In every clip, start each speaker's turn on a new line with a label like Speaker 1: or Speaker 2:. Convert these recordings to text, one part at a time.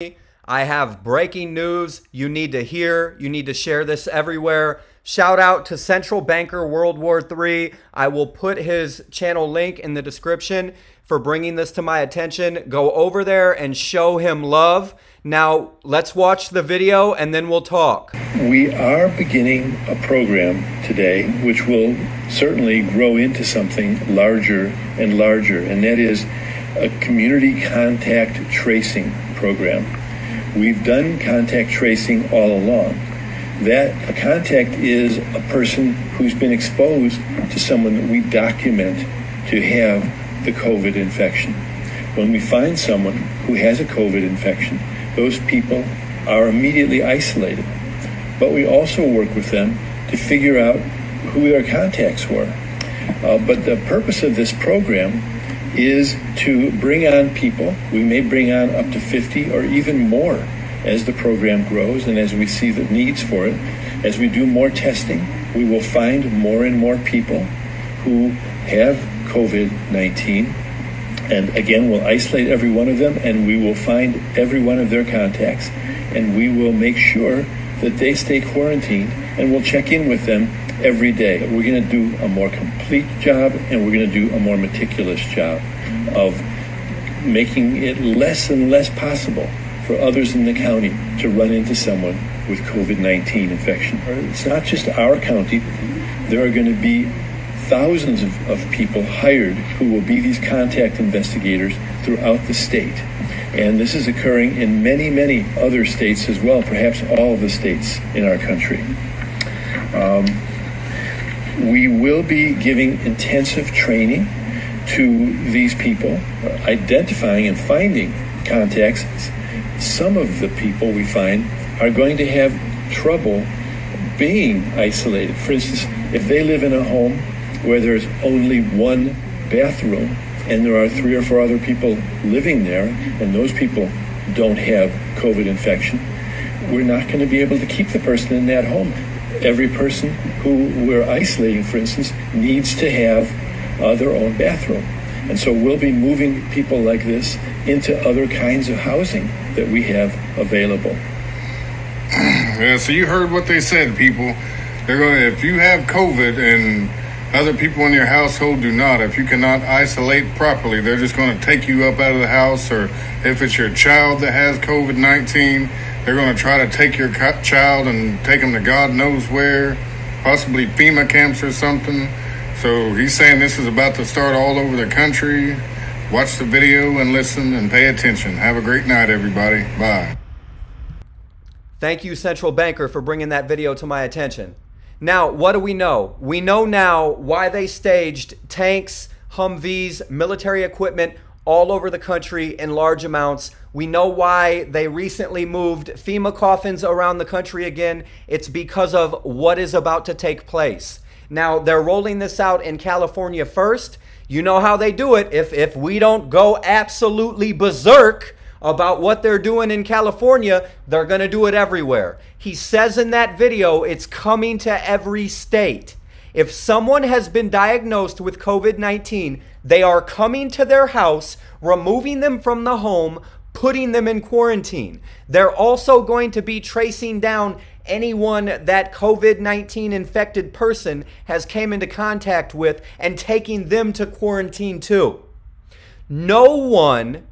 Speaker 1: I have breaking news you need to hear. You need to share this everywhere. Shout out to Central Banker World War III. I will put his channel link in the description for bringing this to my attention. Go over there and show him love. Now, let's watch the video and then we'll talk.
Speaker 2: We are beginning a program today which will certainly grow into something larger and larger, and that is a community contact tracing program. We've done contact tracing all along. That a contact is a person who's been exposed to someone that we document to have the COVID infection. When we find someone who has a COVID infection, those people are immediately isolated. But we also work with them to figure out who their contacts were. But the purpose of this program is to bring on people. We may bring on up to 50 or even more as the program grows and as we see the needs for it. As we do more testing, we will find more and more people who have COVID-19. And again, we'll isolate every one of them, and we will find every one of their contacts, and we will make sure that they stay quarantined, and we'll check in with them every day. We're going to do a more complete job, and we're going to do a more meticulous job of making it less and less possible for others in the county to run into someone with COVID-19 infection. It's not just our county. There are going to be thousands of people hired who will be these contact investigators throughout the state. And this is occurring in many, many other states as well, perhaps all of the states in our country. We will be giving intensive training to these people, identifying and finding contacts. Some of the people we find are going to have trouble being isolated. For instance, if they live in a home where there's only one bathroom and there are 3 or 4 other people living there, and those people don't have COVID infection, we're not going to be able to keep the person in that home. Every person who we're isolating, for instance, needs to have their own bathroom. And so we'll be moving people like this into other kinds of housing that we have available.
Speaker 3: Yeah, so you heard what they said, people. They're going to, if you have COVID and other people in your household do not, if you cannot isolate properly, they're just going to take you up out of the house. Or if it's your child that has COVID-19, they're going to try to take your child and take them to God knows where, possibly FEMA camps or something. So he's saying this is about to start all over the country. Watch the video and listen and pay attention. Have a great night, everybody. Bye.
Speaker 1: Thank you, Central Banker, for bringing that video to my attention. Now, what do we know? We know now why they staged tanks, Humvees, military equipment all over the country in large amounts. We know why they recently moved FEMA coffins around the country again. It's because of what is about to take place. Now, they're rolling this out in California first. You know how they do it. If we don't go absolutely berserk about what they're doing in California, they're going to do it everywhere. He says in that video, it's coming to every state. If someone has been diagnosed with COVID-19, they are coming to their house, removing them from the home, putting them in quarantine. They're also going to be tracing down anyone that COVID-19 infected person has came into contact with and taking them to quarantine too. No one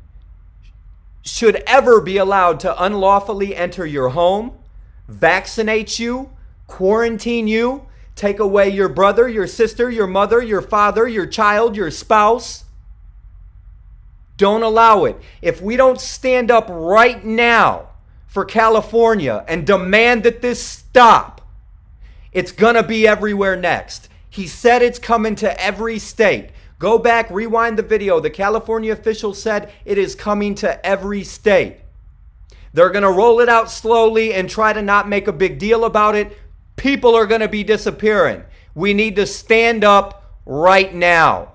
Speaker 1: should ever be allowed to unlawfully enter your home, vaccinate you, quarantine you, take away your brother, your sister, your mother, your father, your child, your spouse. Don't allow it. If we don't stand up right now for California and demand that this stop, it's gonna be everywhere next. He said it's coming to every state. Go back, rewind the video. The California officials said it is coming to every state. They're going to roll it out slowly and try to not make a big deal about it. People are going to be disappearing. We need to stand up right now.